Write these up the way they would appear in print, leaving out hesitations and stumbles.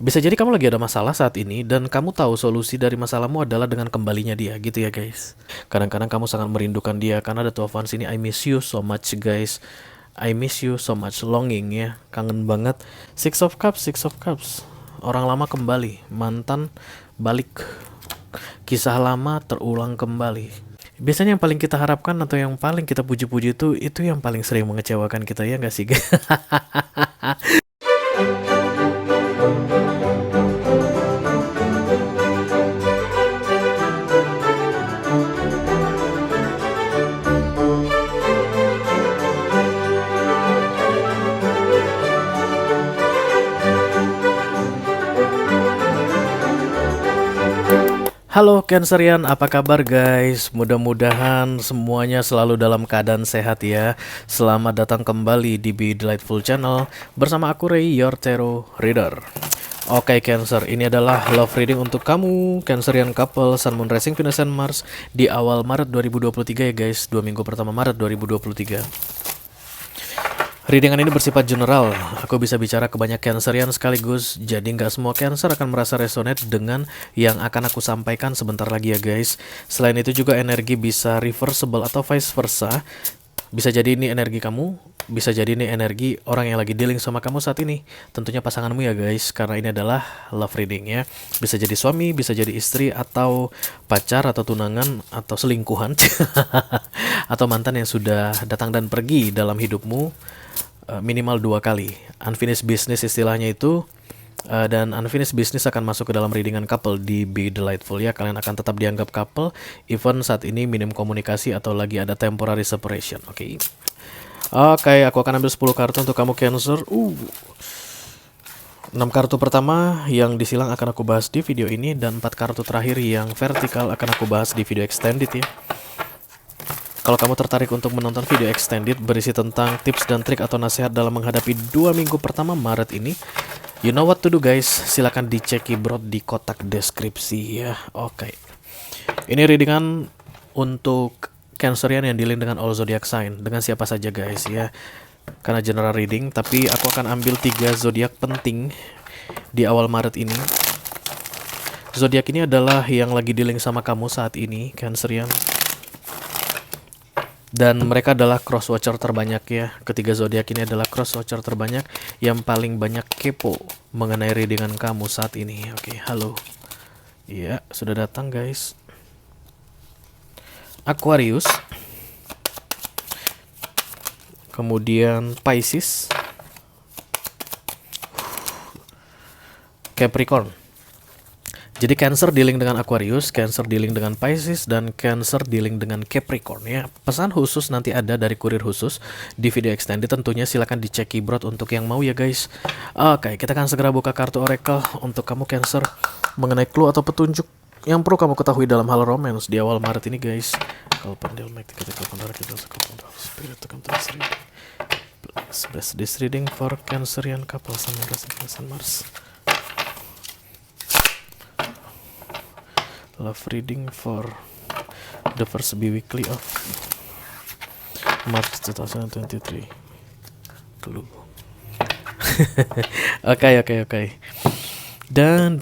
Bisa jadi kamu lagi ada masalah saat ini dan kamu tahu solusi dari masalahmu adalah dengan kembalinya dia gitu ya guys. Kadang-kadang kamu sangat merindukan dia karena ada tuafan sini I miss you so much guys. I miss you so much longing ya. Kangen banget. Six of Cups, Six of Cups. Orang lama kembali, mantan balik. Kisah lama terulang kembali. Biasanya yang paling kita harapkan atau yang paling kita puji-puji itu yang paling sering mengecewakan kita ya nggak sih guys? Halo Cancerian, apa kabar guys? Mudah-mudahan semuanya selalu dalam keadaan sehat ya. Selamat datang kembali di Be Delightful Channel bersama aku Ray, your tarot reader. Oke Cancer, ini adalah love reading untuk kamu Cancerian couple Sun Moon Rising Venus and Mars di awal Maret 2023 ya guys. 2 minggu pertama Maret 2023. Readingan ini bersifat general, aku bisa bicara ke banyak Cancerian sekaligus, jadi nggak semua Cancer akan merasa resonate dengan yang akan aku sampaikan sebentar lagi ya guys. Selain itu juga energi bisa reversible atau vice versa, bisa jadi ini energi kamu, bisa jadi ini energi orang yang lagi dealing sama kamu saat ini. Tentunya pasanganmu ya guys, karena ini adalah love reading ya. Bisa jadi suami, bisa jadi istri, atau pacar, atau tunangan, atau selingkuhan, atau mantan yang sudah datang dan pergi dalam hidupmu minimal 2 kali. Unfinished business istilahnya itu, dan unfinished business akan masuk ke dalam readingan couple di Be Delightful ya. Kalian akan tetap dianggap couple even saat ini minim komunikasi atau lagi ada temporary separation. Oke. Oke, aku akan ambil 10 kartu untuk kamu Cancer. 6 kartu pertama yang disilang akan aku bahas di video ini, dan 4 kartu terakhir yang vertikal akan aku bahas di video extended ya. Kalau kamu tertarik untuk menonton video extended berisi tentang tips dan trik atau nasihat dalam menghadapi 2 minggu pertama Maret ini, you know what to do guys, silakan dicek bro di kotak deskripsi ya. Oke. Ini readingan untuk Cancerian yang dealing dengan all zodiac sign, dengan siapa saja guys ya. Karena general reading, tapi aku akan ambil 3 zodiak penting di awal Maret ini. Zodiak ini adalah yang lagi dealing sama kamu saat ini, Cancerian. Dan mereka adalah cross watcher terbanyak ya. Ketiga zodiak ini adalah cross watcher terbanyak yang paling banyak kepo mengenai readingan kamu saat ini. Oke, halo. Iya, sudah datang guys. Aquarius. Kemudian Pisces. Capricorn. Jadi Cancer dealing dengan Aquarius, Cancer dealing dengan Pisces, dan Cancer dealing dengan Capricorn ya. Pesan khusus nanti ada dari kurir khusus di video extended, tentunya silahkan dicek keyboard untuk yang mau ya guys. Oke, kita akan segera buka kartu oracle untuk kamu Cancer mengenai clue atau petunjuk yang perlu kamu ketahui dalam hal romance di awal Maret ini guys. Kalau pandil make spirit to come to this reading. Bless this reading for Cancerian couple Sun and Mars. Love reading for the first bi-weekly of March 2023. Clue. Oke. Dan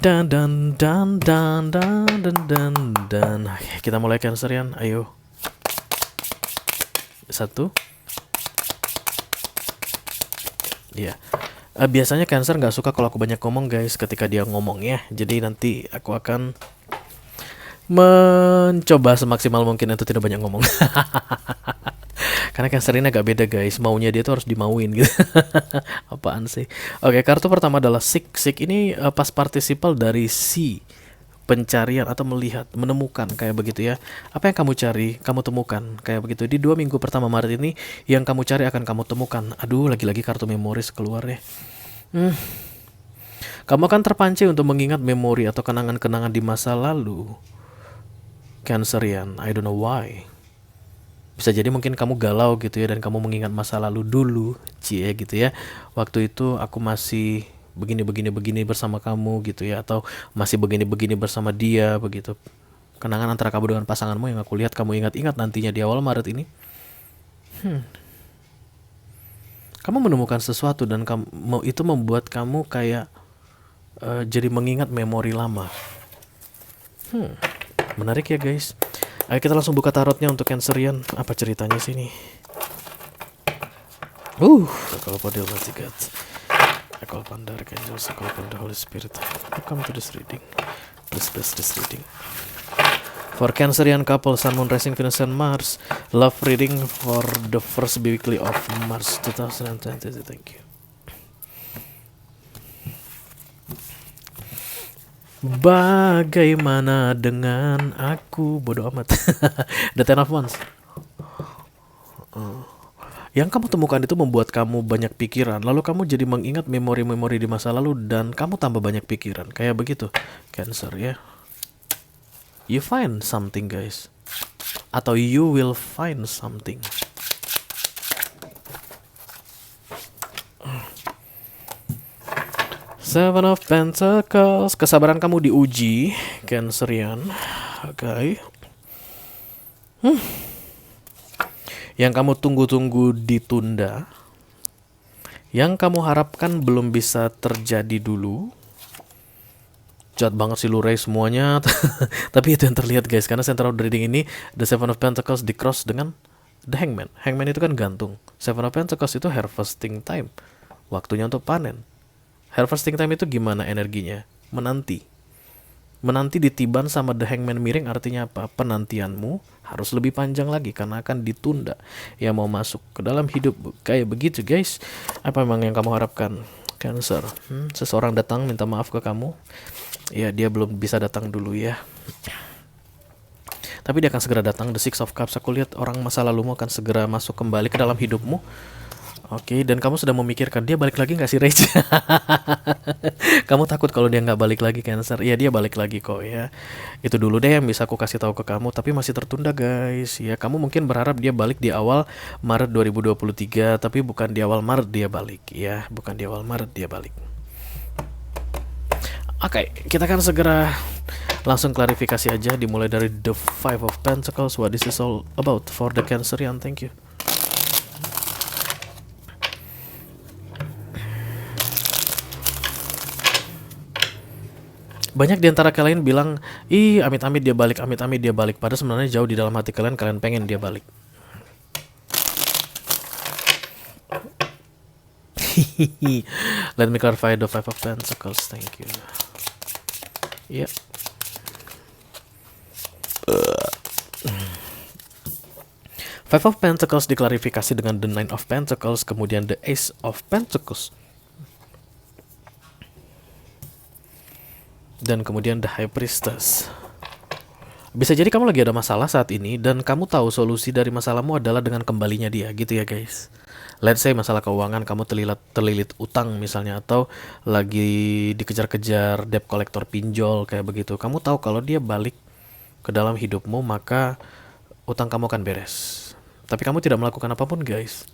kita mulai Cancerian. Ayo. 1. Iya. Biasanya Cancer nggak suka kalau aku banyak ngomong guys ketika dia ngomong ya. Jadi nanti aku akan mencoba semaksimal mungkin untuk tidak banyak ngomong. Karena Cancer ini agak beda guys, maunya dia tuh harus dimauin gitu. Apaan sih? Oke, kartu pertama adalah seek. Seek ini pas partisipal dari see, pencarian atau melihat, menemukan kayak begitu ya. Apa yang kamu cari, kamu temukan kayak begitu. Di 2 minggu pertama Maret ini, yang kamu cari akan kamu temukan. Aduh, lagi-lagi kartu memoris keluar ya. Kamu akan terpancing untuk mengingat memori atau kenangan-kenangan di masa lalu. Cancerian, I don't know why. Bisa jadi mungkin kamu galau gitu ya, dan kamu mengingat masa lalu dulu, cie gitu ya. Waktu itu aku masih begini bersama kamu gitu ya, atau masih begini bersama dia begitu. Kenangan antara kamu dengan pasanganmu yang aku lihat kamu ingat-ingat nantinya di awal Maret ini. Kamu menemukan sesuatu dan itu membuat kamu kayak jadi mengingat memori lama. Menarik ya guys. Ayo kita langsung buka tarotnya untuk Cancerian. Apa ceritanya sini? I call upon the Almighty God. I call upon the Archangels. I call upon the Holy Spirit. Welcome to this reading. Please bless this reading. For Cancerian couple, Sun, Moon, Rising, Venus, and Mars. Love reading for the first weekly of March 2020. Thank you. Bagaimana dengan aku? Bodoh amat. The Ten of Wands. Yang kamu temukan itu membuat kamu banyak pikiran. Lalu kamu jadi mengingat memori-memori di masa lalu dan kamu tambah banyak pikiran. Kayak begitu, Cancer ya. You find something guys. Atau you will find something. Seven of Pentacles. Kesabaran kamu diuji, Cancerian. Oke. Yang kamu tunggu-tunggu ditunda. Yang kamu harapkan belum bisa terjadi dulu. Jahat banget sih lu Ray semuanya. Tapi itu yang terlihat guys. Karena center of the reading ini, The Seven of Pentacles di cross dengan The Hangman. Hangman itu kan gantung. Seven of Pentacles itu harvesting time. Waktunya untuk panen. Harvesting time itu gimana energinya? Menanti. Menanti ditiban sama The Hangman miring artinya apa? Penantianmu harus lebih panjang lagi karena akan ditunda. Ya mau masuk ke dalam hidup kayak begitu guys. Apa memang yang kamu harapkan? Cancer. Seseorang datang minta maaf ke kamu. Ya dia belum bisa datang dulu ya. Tapi dia akan segera datang. The Six of Cups. Aku lihat orang masa lalumu akan segera masuk kembali ke dalam hidupmu. Oke, dan kamu sudah memikirkan dia balik lagi nggak sih Rage? Kamu takut kalau dia nggak balik lagi Cancer? Ya dia balik lagi kok ya. Itu dulu deh yang bisa aku kasih tahu ke kamu. Tapi masih tertunda guys. Ya kamu mungkin berharap dia balik di awal Maret 2023, tapi bukan di awal Maret dia balik. Ya, bukan di awal Maret dia balik. Oke, kita akan segera langsung klarifikasi aja. Dimulai dari The Five of Pentacles. What this is all about for the Cancerian? Thank you. Banyak di antara kalian bilang, ih amit-amit dia balik, amit-amit dia balik. Padahal sebenarnya jauh di dalam hati kalian, kalian pengen dia balik. Let me clarify the Five of Pentacles. Thank you. Yep. Five of Pentacles diklarifikasi dengan the Nine of Pentacles, kemudian the Ace of Pentacles. Dan kemudian the High Priestess. Bisa jadi kamu lagi ada masalah saat ini dan kamu tahu solusi dari masalahmu adalah dengan kembalinya dia, gitu ya guys. Let's say masalah keuangan, kamu terlilit utang misalnya, atau lagi dikejar-kejar debt collector pinjol kayak begitu. Kamu tahu kalau dia balik ke dalam hidupmu maka utang kamu akan beres. Tapi kamu tidak melakukan apapun guys.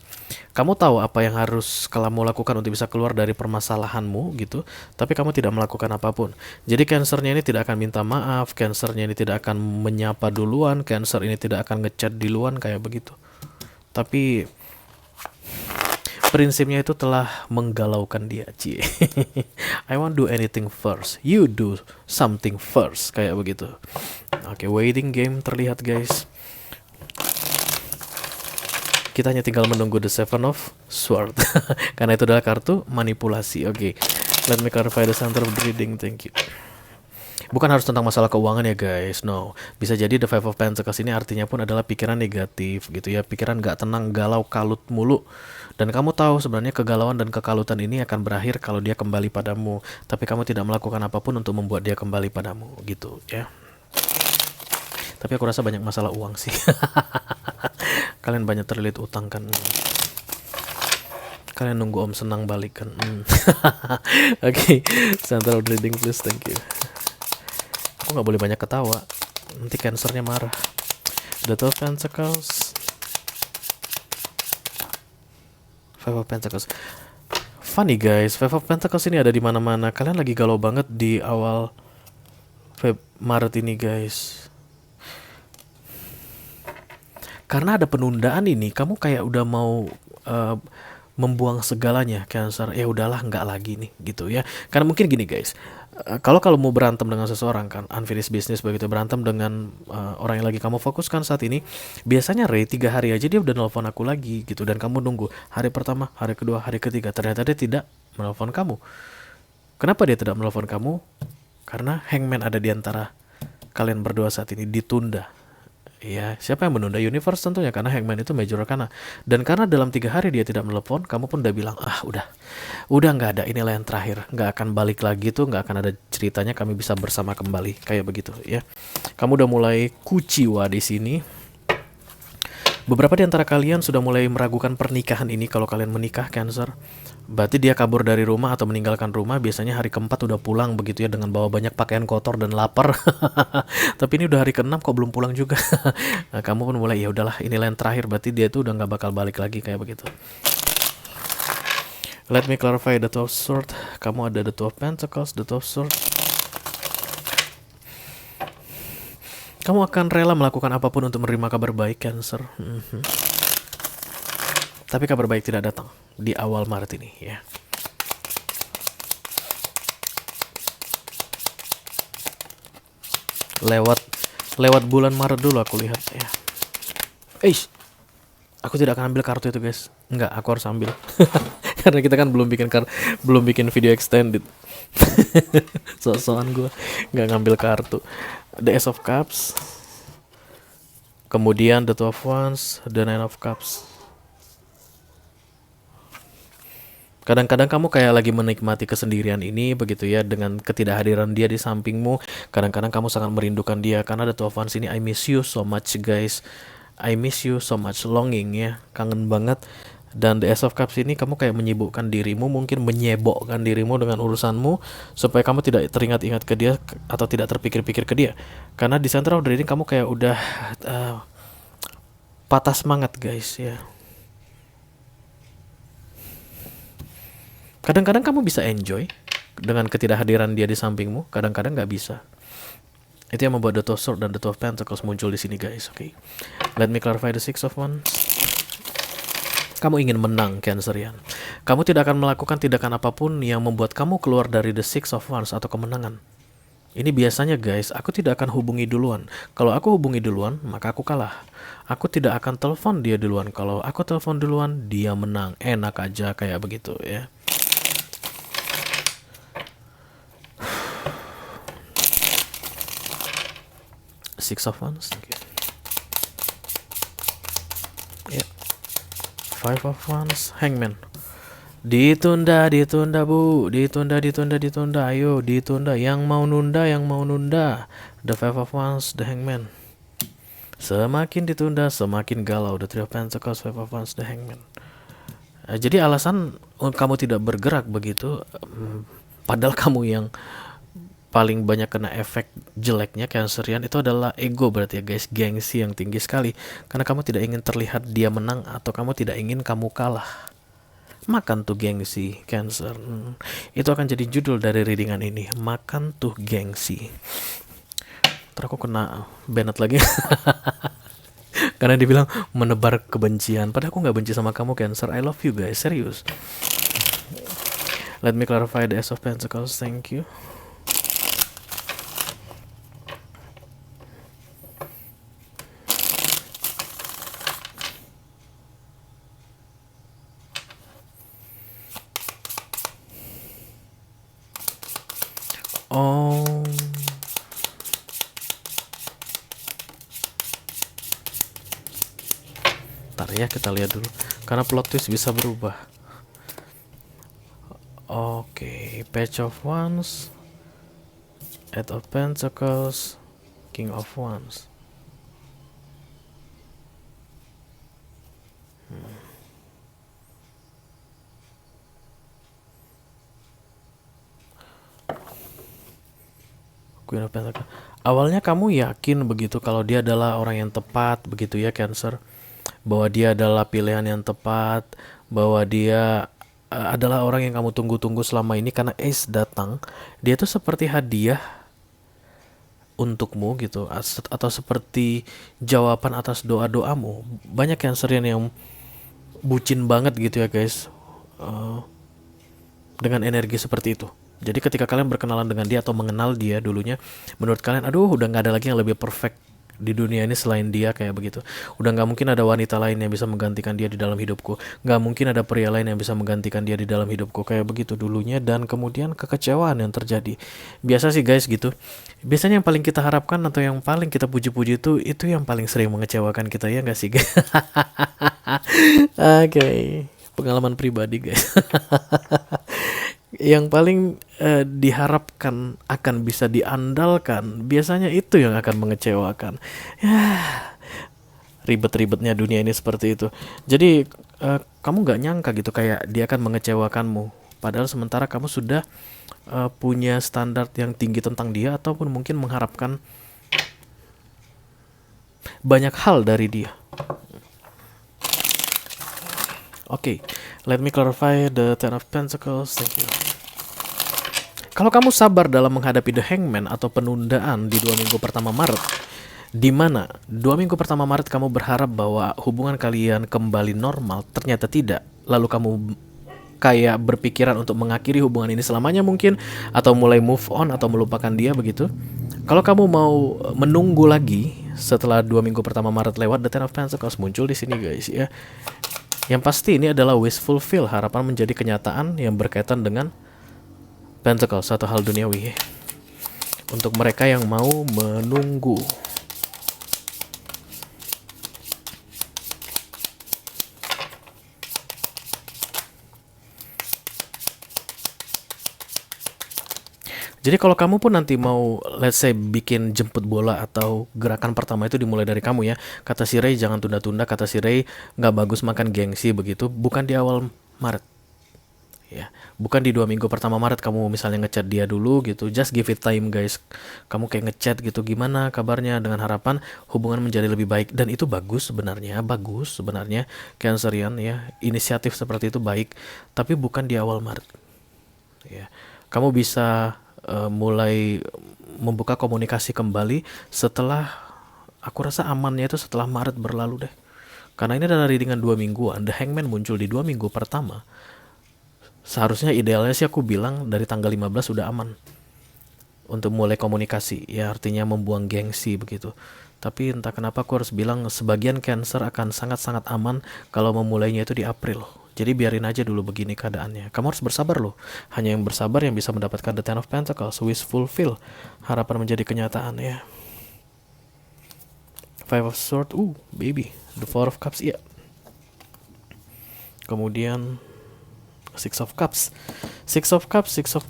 Kamu tahu apa yang harus kamu lakukan untuk bisa keluar dari permasalahanmu gitu, tapi kamu tidak melakukan apapun. Jadi Cancernya ini tidak akan minta maaf, Cancernya ini tidak akan menyapa duluan, Cancer ini tidak akan ngechat duluan kayak begitu. Tapi prinsipnya itu telah menggalaukan dia, cie. I won't do anything first, you do something first, kayak begitu. Oke, waiting game terlihat guys. Kita hanya tinggal menunggu the Seven of Swords. Karena itu adalah kartu manipulasi. Oke. Let me clarify the center of the reading. Thank you. Bukan harus tentang masalah keuangan ya guys. No. Bisa jadi the Five of Pentacles ini artinya pun adalah pikiran negatif gitu ya. Pikiran gak tenang, galau, kalut mulu. Dan kamu tahu sebenarnya kegalauan dan kekalutan ini akan berakhir kalau dia kembali padamu. Tapi kamu tidak melakukan apapun untuk membuat dia kembali padamu gitu ya. Tapi aku rasa banyak masalah uang sih. Kalian banyak terlilit utang kan. Kalian nunggu Om Senang balik kan. Oke, center of reading please, thank you. Aku gak boleh banyak ketawa, nanti Cancernya marah. The Two of Pentacles, Five of Pentacles. Funny guys, Five of Pentacles ini ada di mana-mana. Kalian lagi galau banget di awal Maret ini guys. Karena ada penundaan ini, kamu kayak udah mau membuang segalanya Cancer. Ya udahlah, nggak lagi nih gitu ya. Karena mungkin gini guys, Kalau mau berantem dengan seseorang kan, unfinished business begitu, berantem dengan orang yang lagi kamu fokuskan saat ini, biasanya 3 hari aja dia udah nelpon aku lagi gitu, dan kamu nunggu hari pertama, hari kedua, hari ketiga, ternyata dia tidak menelpon kamu. Kenapa dia tidak menelpon kamu? Karena hangman ada di antara kalian berdua saat ini, ditunda. Ya, siapa yang menunda? Universe tentunya, karena hangman itu major arcana. Dan karena dalam 3 hari dia tidak menelpon, kamu pun udah bilang, udah nggak ada, inilah yang terakhir, nggak akan balik lagi tuh, nggak akan ada ceritanya kami bisa bersama kembali, kayak begitu ya. Kamu udah mulai kuciwa di sini. Beberapa di antara kalian sudah mulai meragukan pernikahan ini. Kalau kalian menikah, Cancer, berarti dia kabur dari rumah atau meninggalkan rumah. Biasanya hari keempat udah pulang begitu ya, dengan bawa banyak pakaian kotor dan lapar. Tapi ini udah hari keenam kok belum pulang juga. Nah, kamu pun mulai, ya udahlah, inilah yang terakhir, berarti dia tuh udah nggak bakal balik lagi, kayak begitu. Let me clarify the 12 sword. Kamu ada the 12 pentacles, the 12 sword. Kamu akan rela melakukan apapun untuk menerima kabar baik, Cancer. Tapi kabar baik tidak datang di awal Maret ini ya. Lewat bulan Maret dulu aku lihat ya. Aku tidak akan ambil kartu itu, guys. Enggak, aku harus ambil. Karena kita kan belum bikin video extended. So-soan gue nggak ngambil kartu. The Ace of Cups, kemudian the Two of Wands, the Nine of Cups. Kadang-kadang kamu kayak lagi menikmati kesendirian ini begitu ya, dengan ketidakhadiran dia di sampingmu. Kadang-kadang kamu sangat merindukan dia, karena the Two of Wands ini, I miss you so much, guys. I miss you so much, longing ya, kangen banget. Dan the Ace of Cups ini, kamu kayak menyibukkan dirimu, mungkin menyebokkan dirimu dengan urusanmu, supaya kamu tidak teringat-ingat ke dia atau tidak terpikir-pikir ke dia. Karena di center of the reading kamu kayak udah patah semangat, guys ya. Kadang-kadang kamu bisa enjoy dengan ketidakhadiran dia di sampingmu, kadang-kadang nggak bisa. Itu yang membuat the Two of Swords dan the Two of Pentacles muncul di sini, guys. Oke. Let me clarify the Six of Wands. Kamu ingin menang, Cancerian. Kamu tidak akan melakukan tindakan apapun yang membuat kamu keluar dari the Six of Wands atau kemenangan. Ini biasanya, guys, aku tidak akan hubungi duluan. Kalau aku hubungi duluan, maka aku kalah. Aku tidak akan telepon dia duluan. Kalau aku telepon duluan, dia menang. Enak aja, kayak begitu ya. Six of Wands. Okay. Yeah. Five of Wands, Hangman. Ditunda bu, ditunda. Ayo ditunda. Yang mau nunda. The Five of Wands, the Hangman. Semakin ditunda, semakin galau. The Three of Pentacles, Five of Wands, the Hangman. Jadi alasan kamu tidak bergerak begitu, padahal kamu yang paling banyak kena efek jeleknya, Cancerian, itu adalah ego, berarti ya, guys, gengsi yang tinggi sekali. Karena kamu tidak ingin terlihat dia menang, atau kamu tidak ingin kamu kalah. Makan tuh gengsi, Cancer. Itu akan jadi judul dari readingan ini. Makan tuh gengsi. Ntar aku kena banned lagi. Karena dibilang menebar kebencian. Padahal aku gak benci sama kamu, Cancer. I love you, guys, serius. Let me clarify the Ace of Pentacles. Thank you. Oh, ntar ya, kita lihat dulu, karena plot twist bisa berubah. Oke, Page of Wands, Eight of Pentacles, King of Wands. Queen of Pentacles. Awalnya kamu yakin begitu kalau dia adalah orang yang tepat begitu ya, Cancer, bahwa dia adalah pilihan yang tepat, bahwa dia adalah orang yang kamu tunggu-tunggu selama ini. Karena Ace datang, dia tuh seperti hadiah untukmu gitu, atau seperti jawaban atas doa-doamu. Banyak Cancerian yang bucin banget gitu ya, guys, dengan energi seperti itu. Jadi ketika kalian berkenalan dengan dia atau mengenal dia dulunya, menurut kalian, aduh udah nggak ada lagi yang lebih perfect di dunia ini selain dia, kayak begitu. Udah nggak mungkin ada wanita lain yang bisa menggantikan dia di dalam hidupku. Nggak mungkin ada pria lain yang bisa menggantikan dia di dalam hidupku, kayak begitu dulunya. Dan kemudian kekecewaan yang terjadi. Biasa sih guys gitu. Biasanya yang paling kita harapkan atau yang paling kita puji-puji itu yang paling sering mengecewakan kita, ya nggak sih guys? Oke, pengalaman pribadi guys. Yang paling diharapkan akan bisa diandalkan, biasanya itu yang akan mengecewakan. Ya, ribet-ribetnya dunia ini seperti itu. Jadi kamu nggak nyangka gitu kayak dia akan mengecewakanmu. Padahal sementara kamu sudah punya standar yang tinggi tentang dia, ataupun mungkin mengharapkan banyak hal dari dia. Oke, let me clarify the Ten of Pentacles. Thank you. Kalau kamu sabar dalam menghadapi The Hangman atau penundaan di 2 minggu pertama Maret, di mana 2 minggu pertama Maret kamu berharap bahwa hubungan kalian kembali normal, ternyata tidak. Lalu kamu kayak berpikiran untuk mengakhiri hubungan ini selamanya mungkin, atau mulai move on atau melupakan dia begitu. Kalau kamu mau menunggu lagi setelah 2 minggu pertama Maret lewat, The Ten of Pentacles muncul di sini guys ya. Yang pasti ini adalah wish fulfill, harapan menjadi kenyataan yang berkaitan dengan Pentacle, satu hal duniawi. Untuk mereka yang mau menunggu. Jadi kalau kamu pun nanti mau, let's say, bikin jemput bola atau gerakan pertama itu dimulai dari kamu ya. Kata si Ray jangan tunda-tunda, kata si Ray nggak bagus makan gengsi begitu. Bukan di awal Maret. Ya, bukan di 2 minggu pertama Maret kamu misalnya ngechat dia dulu gitu. Just give it time guys. Kamu kayak ngechat gitu, gimana kabarnya, dengan harapan hubungan menjadi lebih baik. Dan itu bagus sebenarnya, Cancerian ya. Inisiatif seperti itu baik, tapi bukan di awal Maret. Ya, kamu bisa mulai membuka komunikasi kembali setelah, aku rasa amannya itu setelah Maret berlalu deh. Karena ini adalah readingan 2 mingguan. The Hangman muncul di 2 minggu pertama. Seharusnya idealnya sih aku bilang dari tanggal 15 sudah aman untuk mulai komunikasi. Ya artinya membuang gengsi begitu. Tapi entah kenapa aku harus bilang sebagian Cancer akan sangat-sangat aman kalau memulainya itu di April. Jadi biarin aja dulu begini keadaannya. Kamu harus bersabar loh. Hanya yang bersabar yang bisa mendapatkan The Ten of Pentacles, wish fulfill, harapan menjadi kenyataan ya. Five of Swords, baby. The Four of Cups, iya. Kemudian Six of Cups. Six of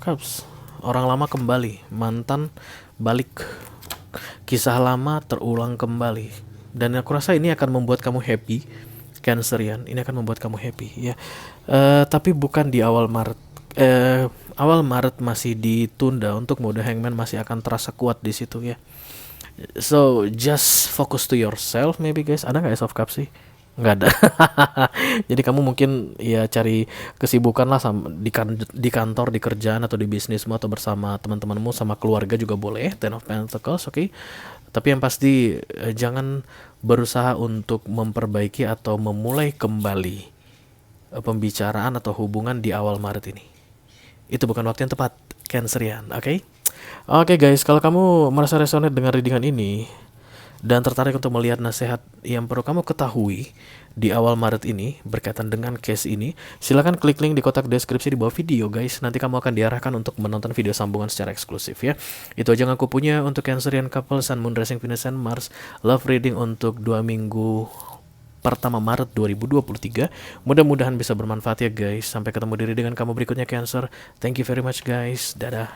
Cups. Orang lama kembali, mantan balik. Kisah lama terulang kembali. Dan aku rasa ini akan membuat kamu happy, Cancerian. Ini akan membuat kamu happy ya. Tapi bukan di awal Maret. Awal Maret masih ditunda untuk mode Hangman, masih akan terasa kuat di situ ya. So just focus to yourself maybe guys. Ada nggak Ace of Cups sih? Nggak ada. Jadi kamu mungkin ya cari kesibukan lah di kantor, di kerjaan, atau di bisnismu, atau bersama teman-temanmu, sama keluarga juga boleh. Ten of Pentacles, oke. Tapi yang pasti jangan berusaha untuk memperbaiki atau memulai kembali pembicaraan atau hubungan di awal Maret ini. Itu bukan waktu yang tepat, Cancerian, oke? Oke guys, kalau kamu merasa resonate dengan readingan ini dan tertarik untuk melihat nasihat yang perlu kamu ketahui di awal Maret ini berkaitan dengan case ini, silakan klik link di kotak deskripsi di bawah video guys. Nanti kamu akan diarahkan untuk menonton video sambungan secara eksklusif ya. Itu aja yang aku punya untuk Cancerian couple, Sun, Moon, Rising, Venus, and Mars love reading untuk 2 minggu pertama Maret 2023. Mudah-mudahan bisa bermanfaat ya guys. Sampai ketemu di readingan kamu berikutnya Cancer. Thank you very much guys. Dadah.